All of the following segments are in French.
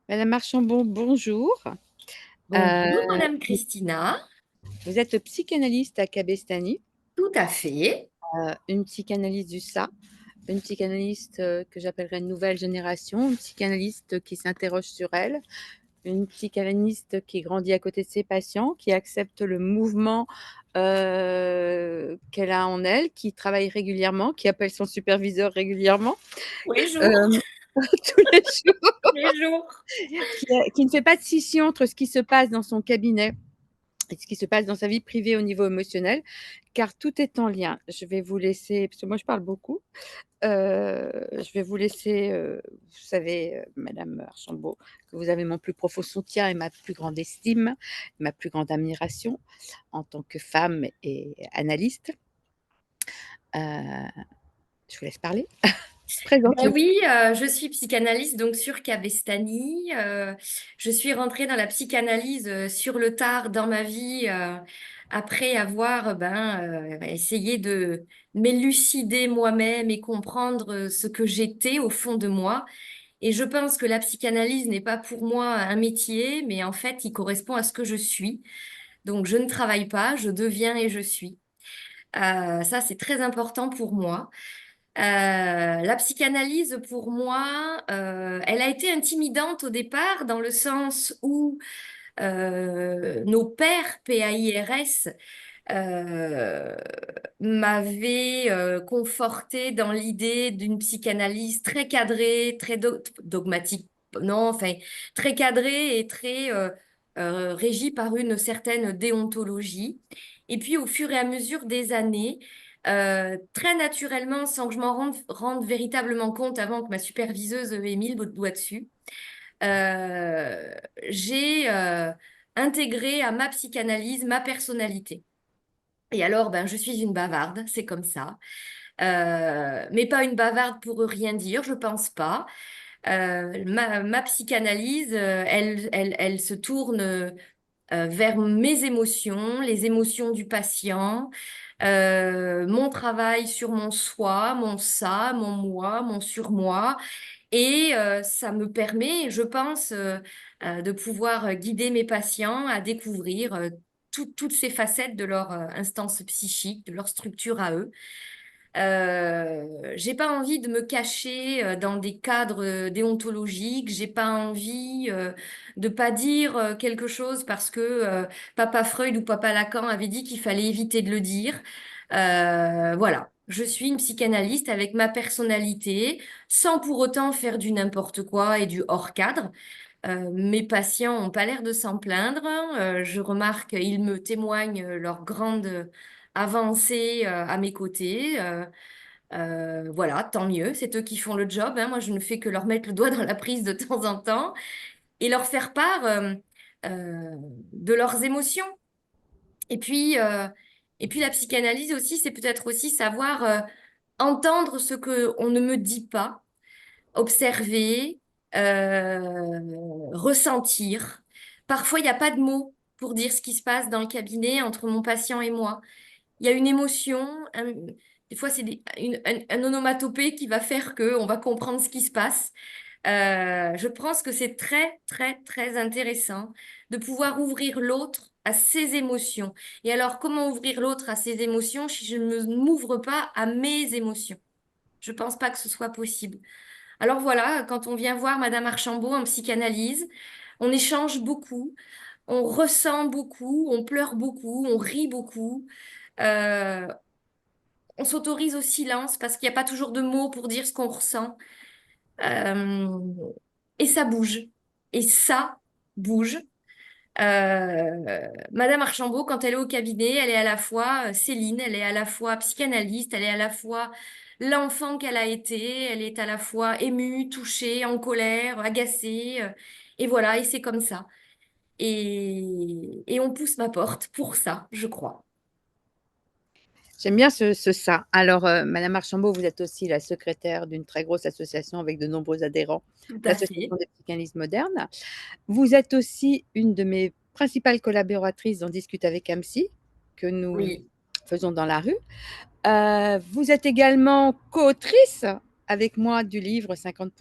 Madame Archambault, bonjour. Bonjour, Euh, Madame Christina. Vous êtes psychanalyste à Cabestany, Tout à fait. une psychanalyste du ça, une psychanalyste que j'appellerais nouvelle génération, une psychanalyste qui s'interroge sur elle, une psychanalyste qui grandit à côté de ses patients, qui accepte le mouvement qu'elle a en elle, qui travaille régulièrement, qui appelle son superviseur régulièrement, Tous les jours. euh, tous les jours, Tous les jours. qui ne fait pas de scission entre ce qui se passe dans son cabinet et ce qui se passe dans sa vie privée au niveau émotionnel, car tout est en lien. Je vais vous laisser, parce que moi je parle beaucoup, je vais vous laisser, vous savez, Madame Archambault, que vous avez mon plus profond soutien et ma plus grande estime, ma plus grande admiration en tant que femme et analyste. Je vous laisse parler. Ben Présente-vous. oui, je suis psychanalyste donc sur Cabestany. Je suis rentrée dans la psychanalyse sur le tard dans ma vie après avoir essayé de m'élucider moi-même et comprendre ce que j'étais au fond de moi. Et je pense que la psychanalyse n'est pas pour moi un métier, mais en fait, il correspond à ce que je suis. Donc, je ne travaille pas, je deviens et je suis. Ça, c'est très important pour moi. La psychanalyse, pour moi, elle a été intimidante au départ dans le sens où nos pères PAIRS euh, m'avaient conforté dans l'idée d'une psychanalyse très cadrée, très dogmatique, non, enfin, très cadrée et très régie par une certaine déontologie. Et puis, au fur et à mesure des années, très naturellement, sans que je m'en rende véritablement compte avant que ma superviseuse ait mis le doigt dessus, euh, j'ai intégré à ma psychanalyse ma personnalité. Et alors, ben, je suis une bavarde, c'est comme ça. Mais pas une bavarde pour rien dire, je pense pas. Ma psychanalyse, elle se tourne vers mes émotions, les émotions du patient, mon travail sur mon soi, mon ça, mon moi, mon surmoi. Et ça me permet, je pense, de pouvoir guider mes patients à découvrir toutes ces facettes de leur instance psychique, de leur structure à eux. J'ai pas envie de me cacher dans des cadres déontologiques. J'ai pas envie de pas dire quelque chose parce que Papa Freud ou Papa Lacan avait dit qu'il fallait éviter de le dire. Voilà. Je suis une psychanalyste avec ma personnalité, sans pour autant faire du n'importe quoi et du hors cadre. Mes patients n'ont pas l'air de s'en plaindre. Je remarque qu'ils me témoignent leur grande avancée à mes côtés. Voilà, tant mieux, c'est eux qui font le job, hein. Moi, je ne fais que leur mettre le doigt dans la prise de temps en temps et leur faire part euh, de leurs émotions. Et puis, euh, et puis la psychanalyse aussi, c'est peut-être aussi savoir entendre ce que on ne me dit pas, observer, ressentir. Parfois, il n'y a pas de mots pour dire ce qui se passe dans le cabinet entre mon patient et moi. Il y a une émotion, des fois c'est un onomatopée qui va faire que on va comprendre ce qui se passe. Je pense que c'est très, très, très intéressant de pouvoir ouvrir l'autre à ses émotions. Et alors, comment ouvrir l'autre à ses émotions si je ne m'ouvre pas à mes émotions? Je pense pas que ce soit possible. Alors voilà, quand on vient voir Madame Archambault en psychanalyse, on échange beaucoup, on ressent beaucoup, on pleure beaucoup, on rit beaucoup. Euh, on s'autorise au silence parce qu'il n'y a pas toujours de mots pour dire ce qu'on ressent. Euh, et ça bouge. Et ça bouge. Madame Archambault, quand elle est au cabinet, elle est à la fois Céline, elle est à la fois psychanalyste, elle est à la fois l'enfant qu'elle a été, elle est à la fois émue, touchée, en colère, agacée. Et voilà, et c'est comme ça. Et on pousse ma porte pour ça, je crois. J'aime bien ce ça. Alors, Madame Archambault, vous êtes aussi la secrétaire d'une très grosse association avec de nombreux adhérents, Tout à l'Association fait. des psychanalystes modernes. Vous êtes aussi une de mes principales collaboratrices dans Discute avec Amsi, que nous Oui. faisons dans la rue. Vous êtes également co-autrice avec moi du livre 50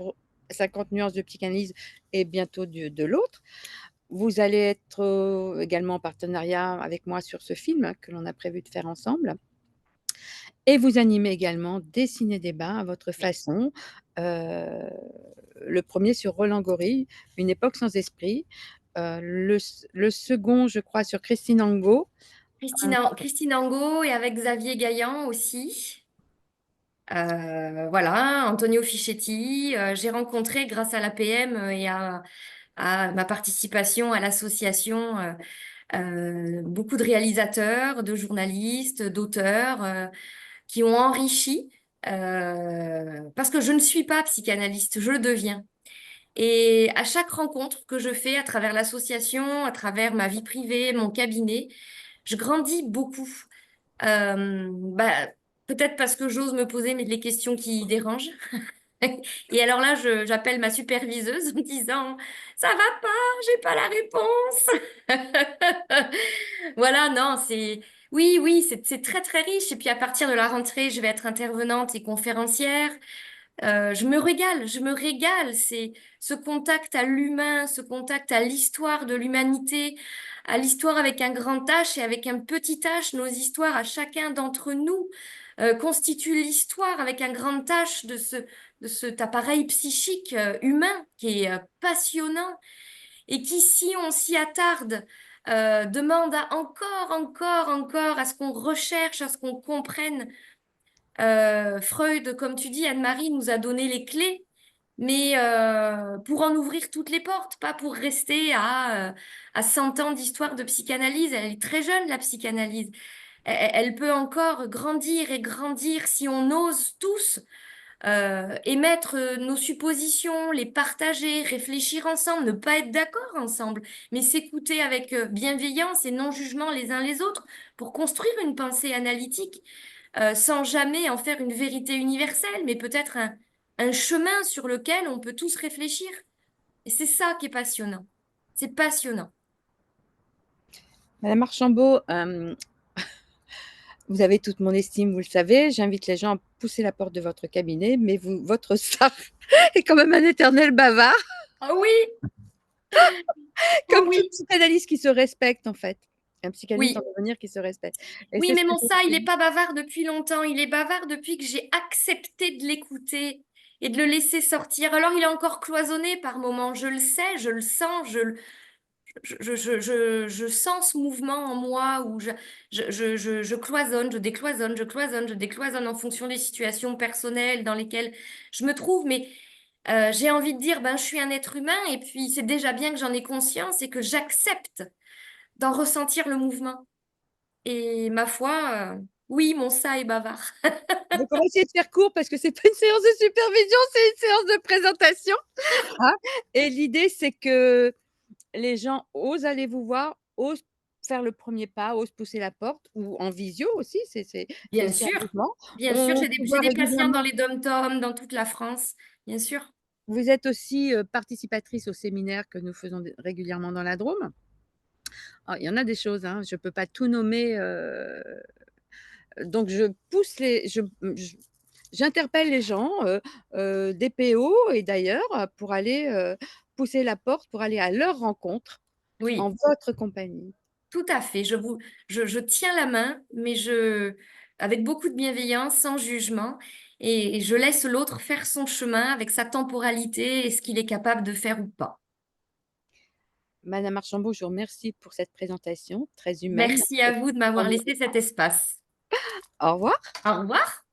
50 nuances de psychanalyse et bientôt de l'autre. Vous allez être, également en partenariat avec moi sur ce film que l'on a prévu de faire ensemble et vous animez également des ciné-débats à votre Oui. façon. Heu, le premier sur Roland Gori, Une époque sans esprit. Le second, je crois, sur Christine Angot. Christine Angot et avec Xavier Gaillan aussi. Voilà, Antonio Fischetti. J'ai rencontré grâce à l'APM et à ma participation à l'association beaucoup de réalisateurs, de journalistes, d'auteurs qui ont enrichi parce que je ne suis pas psychanalyste, je le deviens. Et à chaque rencontre que je fais à travers l'association, à travers ma vie privée, mon cabinet, je grandis beaucoup. Bah, peut-être parce que j'ose me poser mais les questions qui dérangent. Et alors là, j'appelle ma superviseuse en me disant, ça va pas, j'ai pas la réponse. Voilà, non, oui, oui, c'est très, très riche. Et puis à partir de la rentrée, je vais être intervenante et conférencière. Je me régale. C'est ce contact à l'humain, ce contact à l'histoire de l'humanité, à l'histoire avec un grand H et avec un petit H. Nos histoires à chacun d'entre nous constituent l'histoire avec un grand H de cet appareil psychique humain qui est passionnant et qui, si on s'y attarde, demande à encore, encore, encore à ce qu'on recherche, à ce qu'on comprenne. Freud, comme tu dis, Anne-Marie nous a donné les clés, mais pour en ouvrir toutes les portes, pas pour rester à 100 ans d'histoire de psychanalyse. Elle est très jeune, la psychanalyse. Elle peut encore grandir et grandir si on ose tous émettre nos suppositions, les partager, réfléchir ensemble, ne pas être d'accord ensemble, mais s'écouter avec bienveillance et non-jugement les uns les autres pour construire une pensée analytique sans jamais en faire une vérité universelle, mais peut-être un chemin sur lequel on peut tous réfléchir. Et c'est ça qui est passionnant. C'est passionnant. Madame Archambault, vous avez toute mon estime, vous le savez. J'invite les gens à pousser la porte de votre cabinet, mais votre staff est quand même un éternel bavard, Ah oui, oh comme tout oui, psychanalyste qui se respecte, en fait. Un psychanalyste en oui. devenir qui se respecte. Et Oui, c'est ce mais que mon j'ai ça, il fait. n'est pas bavard depuis longtemps. Il est bavard depuis que j'ai accepté de l'écouter et de le laisser sortir. Alors, il est encore cloisonné par moments. Je le sais, je le sens, je sens ce mouvement en moi où je cloisonne, je décloisonne, je cloisonne, je décloisonne en fonction des situations personnelles dans lesquelles je me trouve. Mais j'ai envie de dire, ben, je suis un être humain et puis c'est déjà bien que j'en ai conscience et que j'accepte d'en ressentir le mouvement. Et ma foi, oui, mon ça est bavard. Donc on va essayer de faire court parce que c'est pas une séance de supervision, c'est une séance de présentation, hein. Et l'idée, c'est que les gens osent aller vous voir, osent faire le premier pas, osent pousser la porte ou en visio aussi, c'est Bien aussi un sûr, mouvement. bien sûr, On se j'ai voit des patients dans régulièrement. les dom-toms, dans toute la France, bien sûr. Vous êtes aussi, participatrice au séminaire que nous faisons d régulièrement dans la Drôme. Ah, il y en a des choses, hein, je peux pas tout nommer, donc je pousse les je j'interpelle les gens, des PO et d'ailleurs, pour aller, pousser la porte, pour aller à leur rencontre en Oui, votre compagnie. tout à fait. Je tiens la main, mais avec beaucoup de bienveillance, sans jugement, et je laisse l'autre faire son chemin avec sa temporalité et ce qu'il est capable de faire ou pas. Madame Archambault, je vous remercie pour cette présentation très humaine Merci à et vous de m'avoir en laissé cet espace. au revoir. Au revoir.